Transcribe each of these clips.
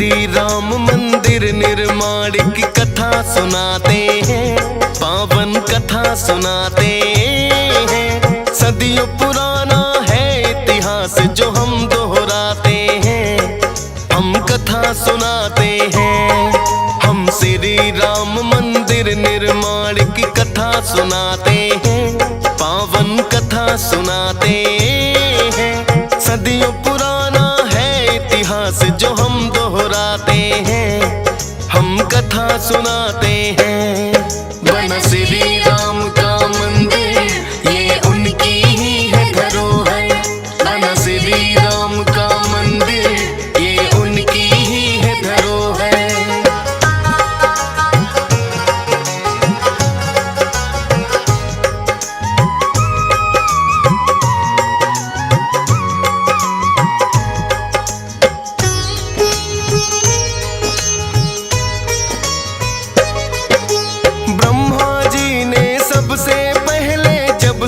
श्री राम मंदिर निर्माण की कथा सुनाते हैं, पावन कथा सुनाते हैं। सदियों पुराना है इतिहास जो हम दोहराते हैं, हम कथा सुनाते हैं। हम श्री राम मंदिर निर्माण की कथा सुनाते हैं, पावन कथा सुनाते हैं। सदियों पुराना है इतिहास जो हम दोहराते हैं, हम कथा सुनाते हैं। बना श्री राम का मंदिर ये उनकी ही है धरोहर, बना श्री राम का मंदिर ये उनकी ही है धरोहर।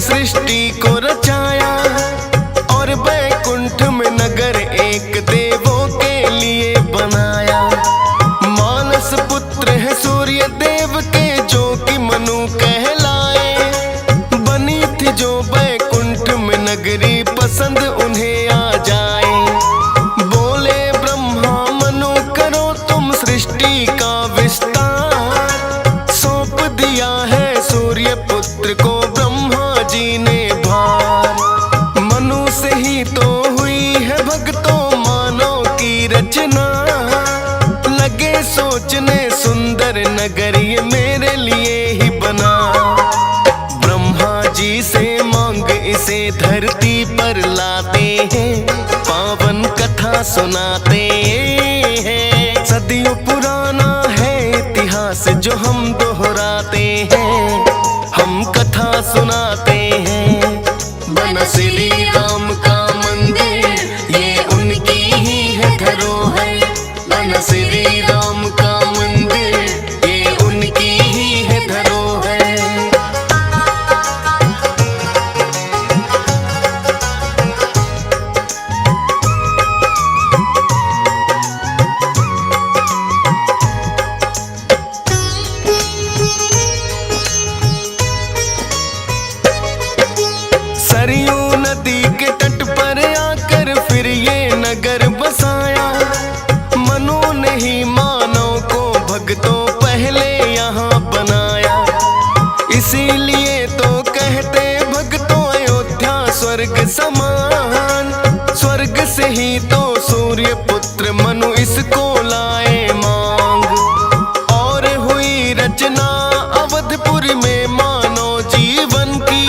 सृष्टि को रचाया और बैकुंठ में नगर एक देवों के लिए बनाया। मानस पुत्र है सूर्य देव के जो कि मनु कहलाए। बनी थी जो बैकुंठ में नगरी पसंद उन्हें आ जाए। बोले ब्रह्मा मनु करो तुम सृष्टि का विस्तार। सौंप दिया है सूर्य पुत्र को जी ने भार। मनु से ही तो हुई है भक्तों मानव की रचना। लगे सोचने सुंदर नगर ये मेरे लिए ही बना। ब्रह्मा जी से मांग इसे धरती पर लाते हैं, पावन कथा सुनाते हैं। सदियों पुराना है इतिहास जो हम दोहराते हैं, हम कथा सुनाते हैं। बना श्री राम का मंदिर ये उनकी ही है धरोहर, बना श्री राम का मंदिर ये उनकी ही है धरोहर। सरयू नदी के तट पर आकर फिर ये नगर बसाया। मनु ने ही मानव को भक्तों पहले यहाँ बनाया। इसीलिए तो कहते भक्तों अयोध्या स्वर्ग समान। स्वर्ग से ही तो सूर्य पुत्र मनु इसको लाए मांग। और हुई रचना अवधपुर में मानव जीवन की।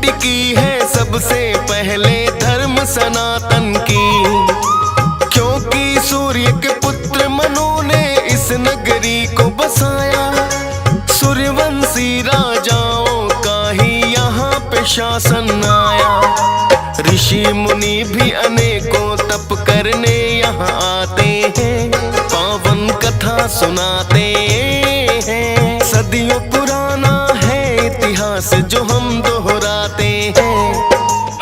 टिकी है सबसे पहले धर्म सनातन की। क्योंकि सूर्य के पुत्र मनु ने इस नगरी को बसाया। सूर्यवंशी राजाओं का ही यहाँ पे शासन आया। ऋषि मुनि भी अनेकों तप करने यहाँ आते हैं, पावन कथा सुनाते हैं। सदियों पुराना है इतिहास जो हम दोहराते हैं,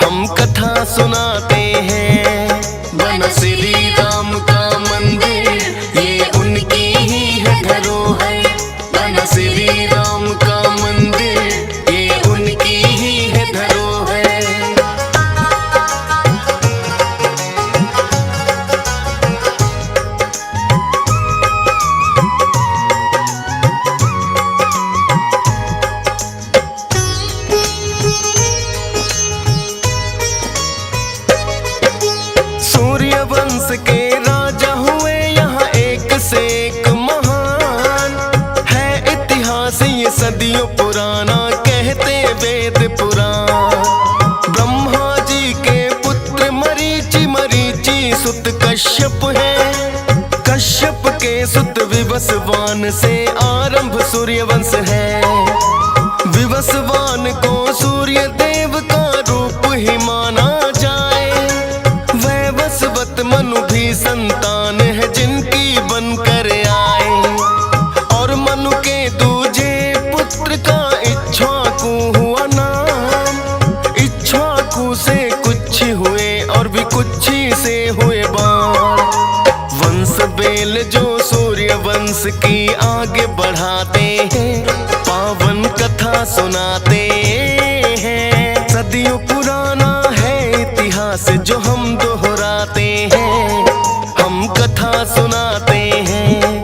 हम कथा सुनाते हैं। बना श्री राम का मंदिर ये उनकी ही है धरोहर, बना श्री राम का मंदिर ये उनकी ही है धरोहर। सूर्यवंश के राजा हुए यहाँ एक से एक महान। है इतिहास ये सदियों पुराना कहते वेद पुराण। ब्रह्मा जी के पुत्र मरीचि, मरीचि सुत कश्यप है। कश्यप के सुत विवस्वान से आरंभ सूर्यवंश है। विवस्वान को सूर्य देव का रूप ही माना जाए। वैवस्वत मनु भी संतान है जिनकी बनकर आए। और मनु के दूजे पुत्र का इक्ष्वाकु हुआ नाम। इक्ष्वाकु से कुछ हुए और भी कुछ से हुए बाण। की आगे बढ़ाते हैं, पावन कथा सुनाते हैं। सदियों पुराना है इतिहास जो हम दोहराते हैं, हम कथा सुनाते हैं।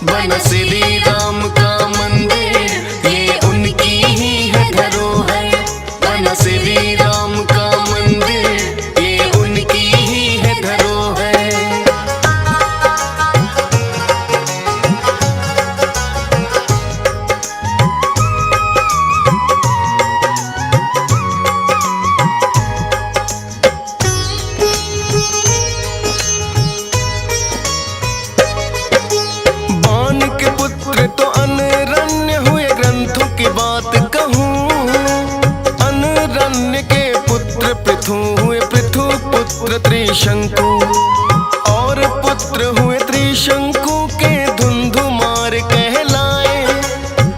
बना श्री राम का मंदिर ये उनकी ही है धरोहर, बना श्री राम का मंदिर ये उनकी ही है धरोहर। बाण के पुत्र तो अनरण्य हुए, ग्रंथों की बात कहूँ। अनरण्य के पुत्र पृथु हुए, पृथु पुत्र त्रिशंकु, और पुत्र हुए त्रिशंकु के धुंधुमार कहलाए।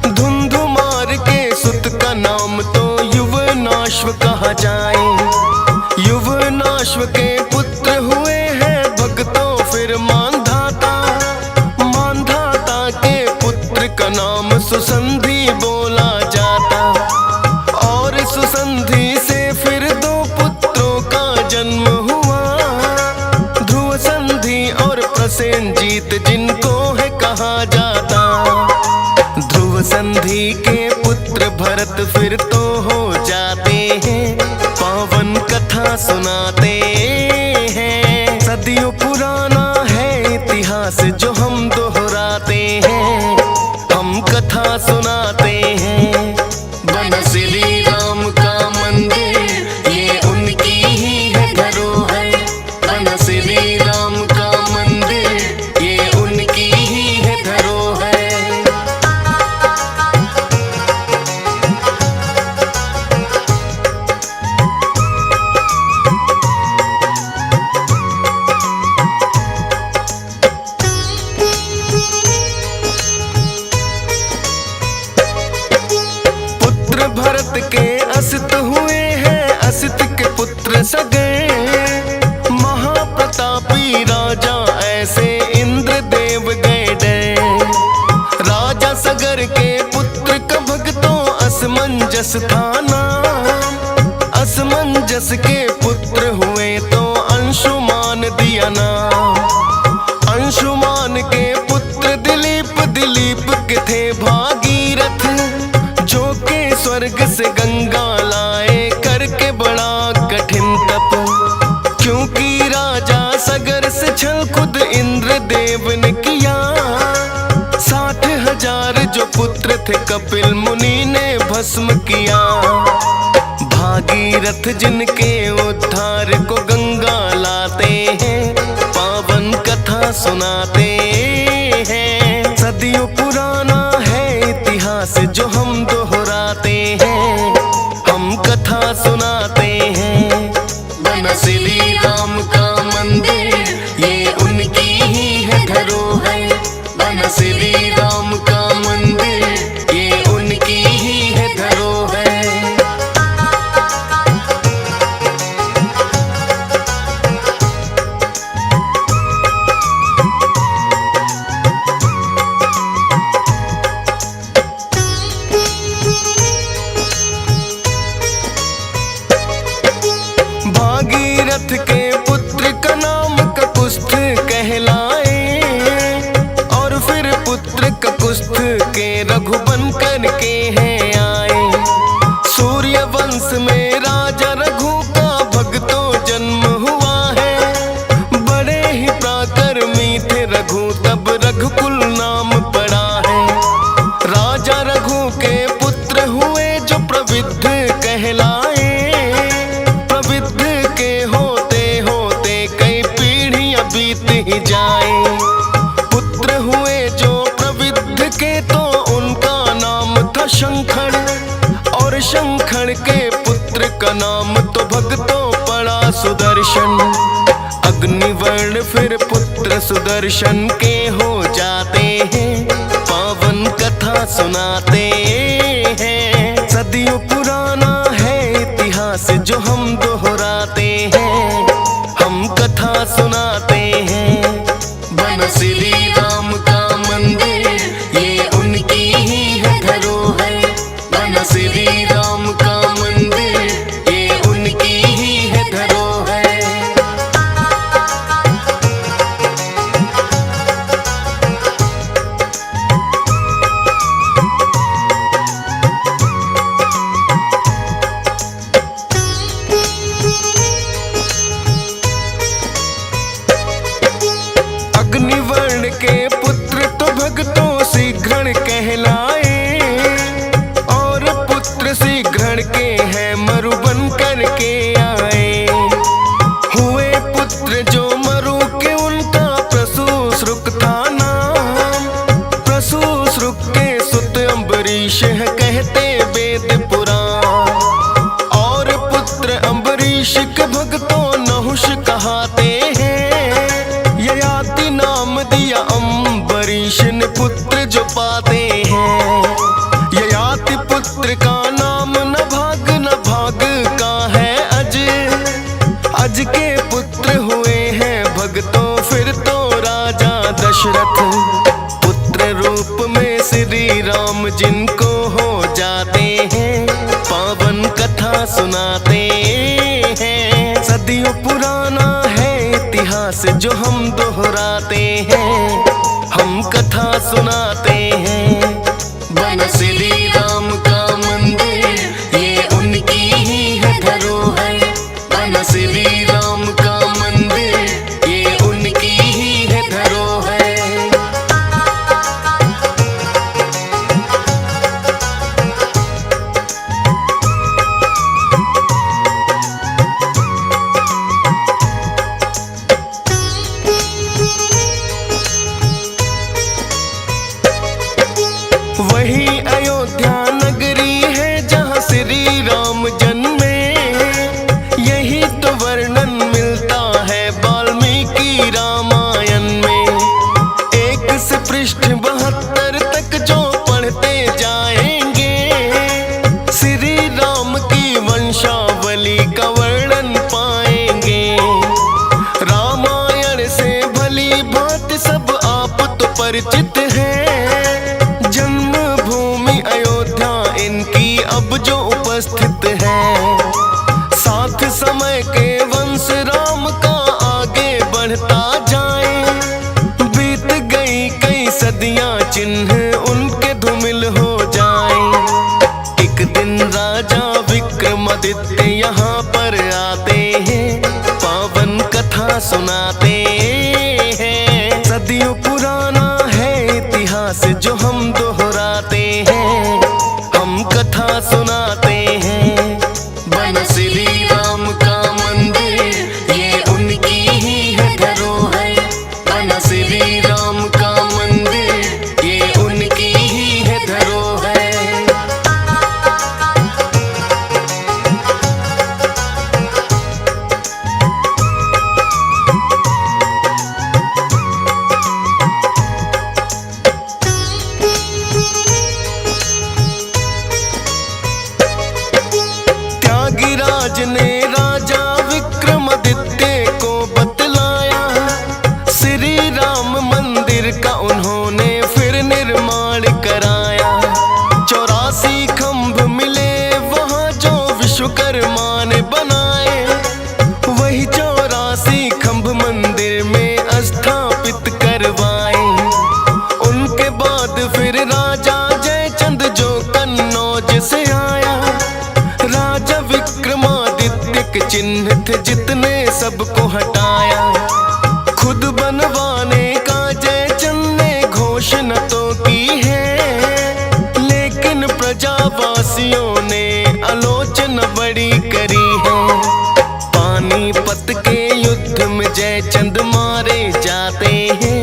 धुंधुमार के सुत का नाम तो युवनाश्व कहा जाए। युवनाश्व के पुत्र हुए हैं भक्तों फिर मानधाता। मानधाता के पुत्र का नाम सुसंधि बोला जाता, और सुसंधि से फिर दो पुत्रों का जन्म हुआ। ध्रुव संधि और प्रसेनजीत जिनको है कहा जाता। ध्रुव संधि के पुत्र भरत फिर तो हो जाते हैं, पावन कथा सुनाते हैं। सदियों पुराना है इतिहास जो हम दोहराते हैं, हम कथा सुनाते हैं। बना श्री राम का मंदिर ये उनकी ही है धरोहर, बना श्री राम का मंदिर ये उनकी ही है धरोहर। पुत्र भरत के असित हुए हैं, असित के पुत्र सगे। महाप्रतापी राजा ऐसे इंद्रदेव गए डे। राजा सगर के पुत्र का भक्तों असमंजस था नाम। असमंजस के पुत्र हुए तो अंशुमान दिया नाम। अंशुमान के पुत्र दिलीप, दिलीप के थे भागीरथ, जो के स्वर्ग से गंगा लाए करके बड़ा कठिन तप। क्योंकि राजा सगर से छल खुद इंद्रदेव ने किया। 60,000 जो पुत्र थे कपिल मुनि ने भस्म किया। भागीरथ जिनके उद्धार को गंगा लाते हैं, पावन कथा सुनाते हैं। सदियों पुराना है इतिहास जो हम दोहराते हैं, हम कथा सुनाते हैं। बना श्री राम का मंदिर ये उनकी ही है धरोहर, बना श्री राम का मंदिर ये उनकी ही है धरोहर। भागीरथ के पुत्र का नाम ककुस्थ कहलाए, और फिर पुत्र ककुस्थ के रघु बन कर के हैं आए। सूर्य वंश में राजा रघु का भक्तों जन्म हुआ है। बड़े ही पराक्रमी थे रघु, तब रघुकुल नाम पड़ा है। राजा रघु के पुत्र हुए जो प्रविद्ध कहलाए। प्रविद्ध के होते होते कई पीढ़ियां बीत ही जाए। पुत्र हुए जो प्रविद्ध के तो उनका नाम था शंखड़, और शंखड़ के पुत्र का नाम तो भक्तों पड़ा सुदर्शन। अग्निवर्ण फिर पुत्र सुदर्शन के हो जाते हैं, पावन कथा सुनाते हैं। सदियों पुराना है इतिहास जो हम दोहराते हैं, हम कथा सुनाते हैं। बना श्री राम का मंदिर बन करके आए। हुए पुत्र जो मरु के उनका प्रसूश्रुक था नाम। प्रसूश्रुक के सुत अम्बरीश है कहते वेद पुराण। और पुत्र अम्बरीश के भक्तों नहुष कहाते हैं। ययाति नाम दिया अम्बरीश ने पुत्र जो पाते हैं। ययाति पुत्र का नाम न भाग का है अज। अज के पुत्र हुए हैं भक्तों फिर तो राजा दशरथ। पुत्र रूप में श्री राम जिनको हो जाते हैं, पावन कथा सुनाते हैं। सदियों पुराना है इतिहास जो हम दोहराते हैं, हम कथा सुनाते हैं। बन श्री राम का मंदिर ये उनकी ही है धरोहर। बन श्री राम का मंदिर ये उनकी ही है धरोहर। वही अयोध्या नगरी है जहाँ श्री राम जन्मे। यही तो वर्णन मिलता है वाल्मीकि रामायण में। एक से पृष्ठ 72 तक जो पढ़ते जाएंगे, श्री राम की वंशावली का वर्णन पाएंगे। रामायण से भली भांति सब आप तो परिचित हैं। जन्मभूमि अयोध्या इनकी अब जो उपस्थित है। साथ समय के वंश राम का आगे बढ़ता जाए। बीत गई कई सदियां चिन्ह उनके धूमिल हो जाए। एक दिन राजा विक्रमादित्य यहाँ पर आते हैं, पावन कथा सुनाते हैं। सदियों पुराना है इतिहास जो हम दोहराते हैं, हम कथा सुनाते हैं। बन श्री राम का मंदिर ये उनकी ही है धरोहर। बन श्री राम का मंदिर ये उनकी ही है धरोहर। त्यागीराज ने राजा विक्रमादित्य को बतलाया। श्री राम मंदिर का उन्होंने फिर निर्माण कराया। 84 खंभ मिले वहाँ जो विश्वकर्मा ने बनाए। वही 84 खंभ मंदिर में स्थापित करवाए। उनके बाद फिर राजा जयचंद जो कन्नौज से आया। राजा विक्रमादित्य के चिन्ह थे जितने सबको हटाया। खुद बनवाने का जयचंद ने घोषणा तो की है, लेकिन प्रजावासियों ने आलोचना बड़ी करी है। पानीपत के युद्ध में जयचंद मारे जाते हैं,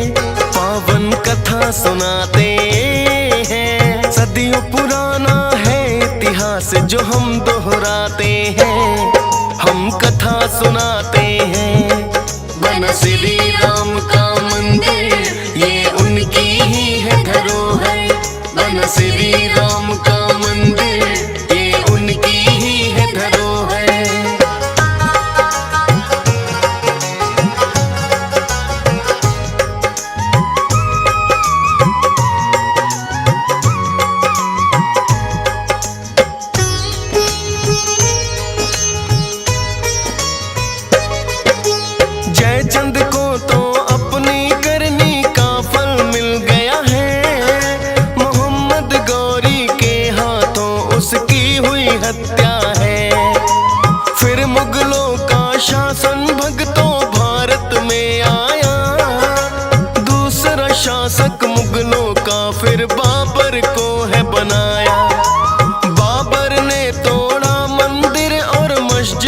पावन कथा सुनाते हैं। सदियों पुराना है इतिहास जो हम दोहराते हैं, हम कथा सुनाते हैं। बन श्री राम का मंदिर ये उनकी ही है धरोहर। बन श्री राम का मंदिर ये उनकी ही है धरोहर। जयचंद को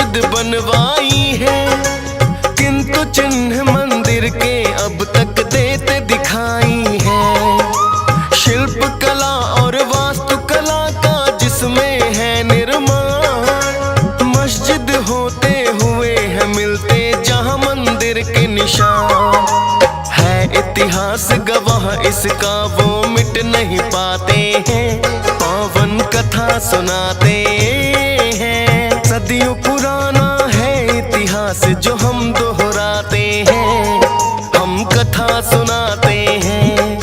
मस्जिद बनवाई है, किंतु चिन्ह मंदिर के अब तक देते दिखाई है। शिल्प कला और वास्तुकला का जिसमें है निर्माण, मस्जिद होते हुए है मिलते जहां मंदिर के निशान। है इतिहास गवाह इसका वो मिट नहीं पाते हैं, पावन कथा सुनाते हैं। सदियों पुराना है इतिहास जो हम दोहराते हैं, हम कथा सुनाते हैं।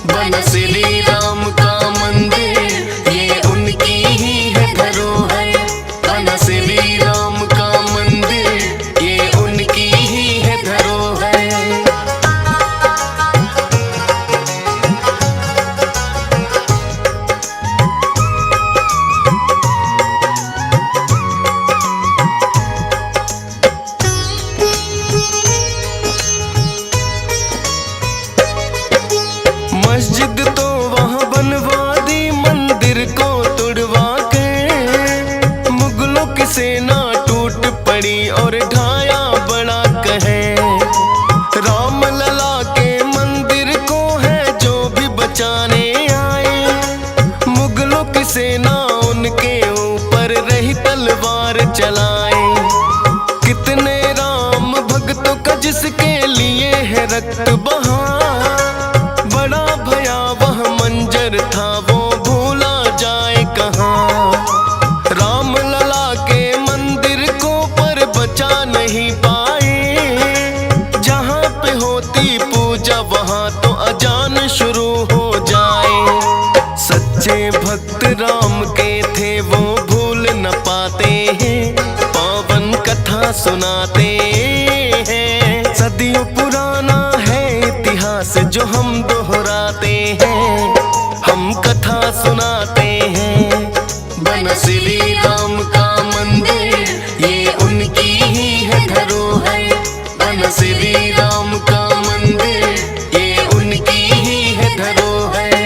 बन श्री राम का मंदिर ये उनकी ही है धरोहर, बन श्री राम का मंदिर ये उनकी ही है धरोहर। मस्जिद तो वहाँ बनवा दी, मंदिर को तुड़वा के मुगलों की सेना टूट पड़ी और ढाया बड़ा कहे। राम लला के मंदिर को है जो भी बचाने आए, मुगलों की सेना उनके ऊपर रही तलवार चलाए। कितने राम भक्तों का जिसके लिए है रक्त बहा, बड़ा भयावह मंजर था वो भूला जाए कहाँ। राम लला के मंदिर को पर बचा नहीं पाए, जहाँ पे होती पूजा वहाँ तो अजान शुरू हो जाए। सच्चे भक्त राम के थे वो भूल न पाते हैं, पावन कथा सुनाते हैं। सदियों पुराना है इतिहास जो हम दोहराते हैं, हम कथा सुनाते हैं। बन श्री राम का मंदिर ये उनकी ही है धरोहर, बन श्री राम का मंदिर ये उनकी ही है धरोहर।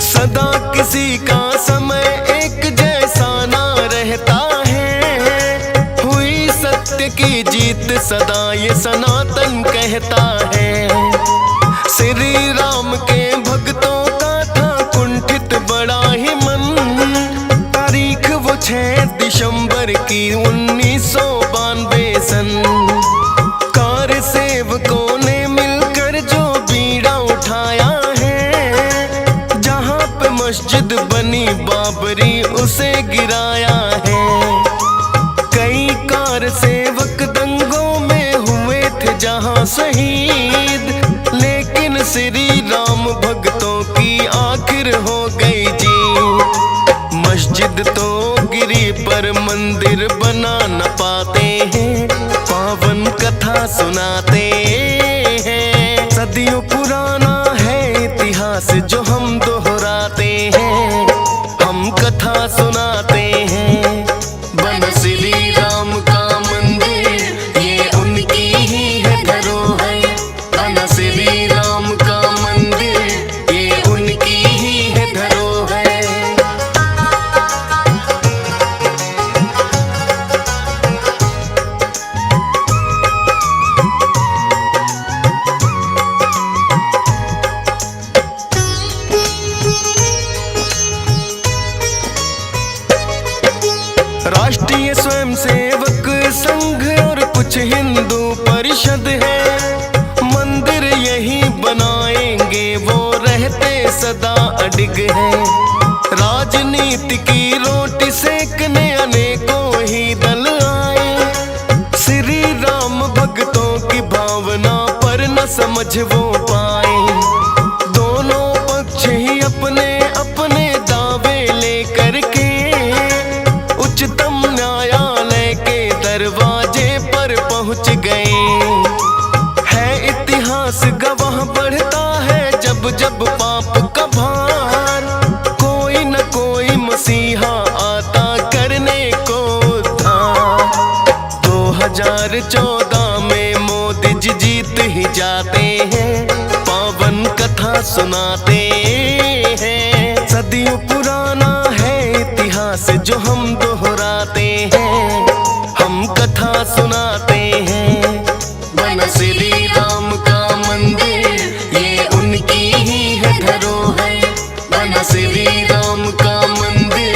सदा किसी का समय एक जैसा ना रहता है, हुई सत्य की जीत सदा ये सनातन कहता है। श्री राम के भक्तों का था कुंठित बड़ा ही मन, तारीख वो 6 दिसंबर की 1992 सन। कार सेवकों ने मिलकर जो बीड़ा उठाया है, जहाँ पे मस्जिद बनी बाबरी उसे गिराया है। कई कार सेवक दंगों में हुए थे जहाँ शहीद, लेकिन श्री राम भक्तों की आखिर हो गई जी। मस्जिद तो गिरी पर मंदिर बना न पाते हैं, पावन कथा सुनाते हैं। सदियों पुराना है इतिहास जो हम दोहराते हैं, हम कथा सुनाते हैं। बन श्री राम का मंदिर ये उनकी ही है धरोहर, बन श्री राम का मंदिर ये उनकी ही है धरोहर। राष्ट्रीय स्वयंसेवक संघ और कुछ हिंदू परिषद है, मंदिर यही बनाएंगे वो रहते सदा अडिग है। राजनीति की रोटी सेकने अनेकों ही दल आए, श्री राम भक्तों की भावना पर न समझ वो पाए। दोनों पक्ष ही अपने अपने दावे लेकर के उच्चतम न्यायालय के दरवाजे पर पहुंच गए। है इतिहास गवाह बढ़ता है जब जब पाप का भार, कोई न कोई मसीहा आता कर 2014 में मोदी जी जीत ही जाते हैं, पावन कथा सुनाते हैं। सदियों पुराना है इतिहास जो हम दोहराते हैं, हम कथा सुनाते हैं। बना श्री राम का मंदिर ये उनकी ही है धरोहर, बना श्री राम का मंदिर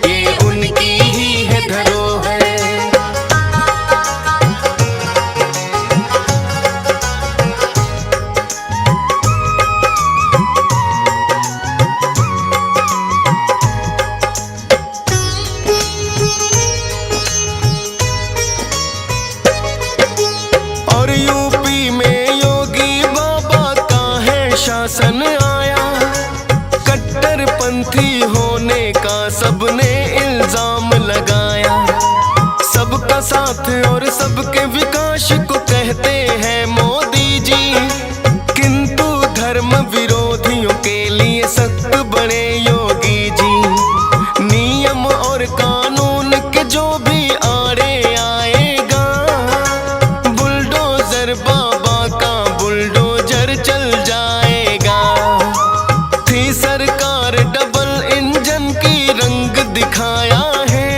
ये उनकी ही है धरोहर। और यूपी में योगी बाबा का है शासन आया, कट्टरपंथी होने का सबने इल्जाम लगाया। सबका साथ और सबके विकास को कहते हैं मोदी जी, किंतु धर्म विरोधियों के लिए सख्त बड़े योगी जी। नियम और कानून के जो भी आड़े आएगा, बुलडोजर बाबा का बुलडोजर चल जाएगा। थी सरकार डबल इंजन की रंग दिखाया है,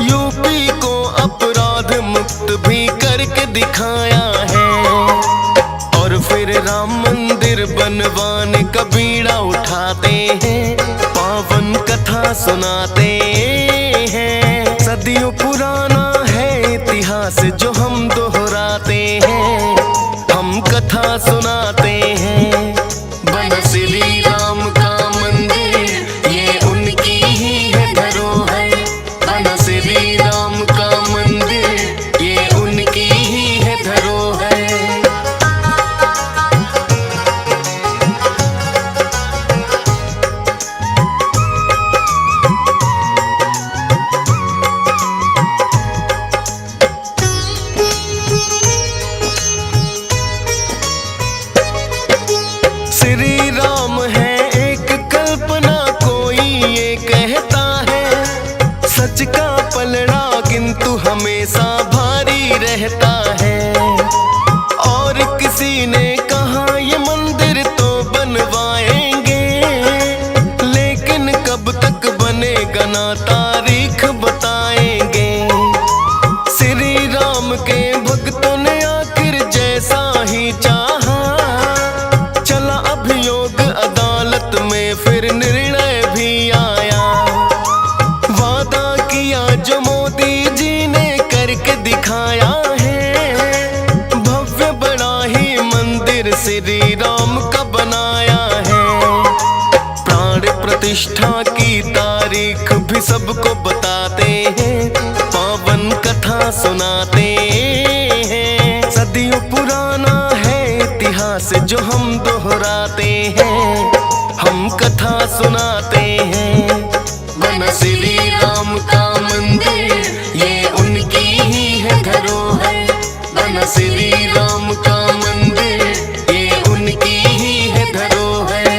यूपी को अपराध मुक्त भी करके दिखाया है। और फिर राम मंदिर बनवाने का बीड़ा उठाते हैं, पावन कथा सुनाते हैं। सदियों पुराना है इतिहास जो हम दोहराते हैं, हम कथा सुनाते हैं। बना श्री राम का मंदिर ये उनकी ही है धरोहर, बना श्री राम का मंदिर ये उनकी ही है धरोहर। श्री राम है एक कल्पना कोई ये कहता है, सच का पलड़ा किंतु हमेशा भारी रहता है। और किसी ने कहा ये मंदिर तो बनवाएंगे, लेकिन कब तक बनेगा ना तारीख बताएंगे। श्री राम के भक्तों ने आखिर जैसा ही चाहा, चला अभियोग अदालत में फिर निर्णय भी आया। वादा किया जो मोदी जी ने करके दिखाया है, भव्य बड़ा ही मंदिर श्री राम का बनाया है। प्राण प्रतिष्ठा की तारीख भी सबको बताते हैं, पावन कथा सुनाते हैं। सदियों पुराना है इतिहास जो हम दोहराते हैं, हम कथा सुनाते हैं। बना श्री राम का मंदिर ये उनकी ही है धरोहर, बना श्री राम का मंदिर ये उनकी ही है धरोहर।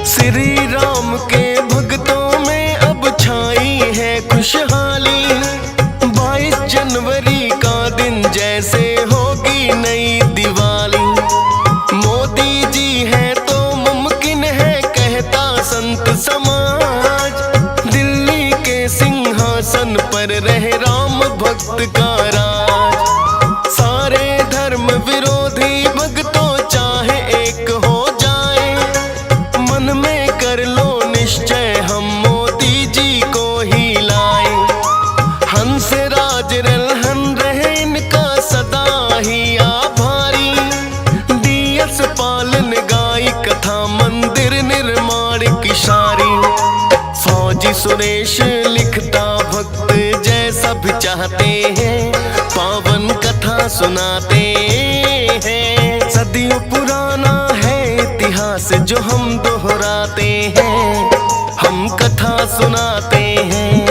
श्री राम के भक्तों में अब छाई है खुशहाली, 22 जनवरी का दिन जैसे होगी नई दिवाली। मोदी जी है तो मुमकिन है कहता संत समाज, दिल्ली के सिंहासन पर रहे राम भक्त का राज। सारे धर्म विरोधी भक्तों चाहे एक हो जाए, मन में कर लो निश्चय हम मोदी जी को ही लाए। हंस राज रलहन रहे इनका सदा ही आभारी, डीएस पालन गाई कथा मंदिर निर्माण की सारी। फौजी सुरेश लिखता भक्त जैसा भी चाहते हैं, पावन कथा सुनाते हैं। सदियों पुराना है इतिहास जो हम दोहराते हैं, हम कथा सुनाते हैं।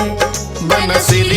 बना श्री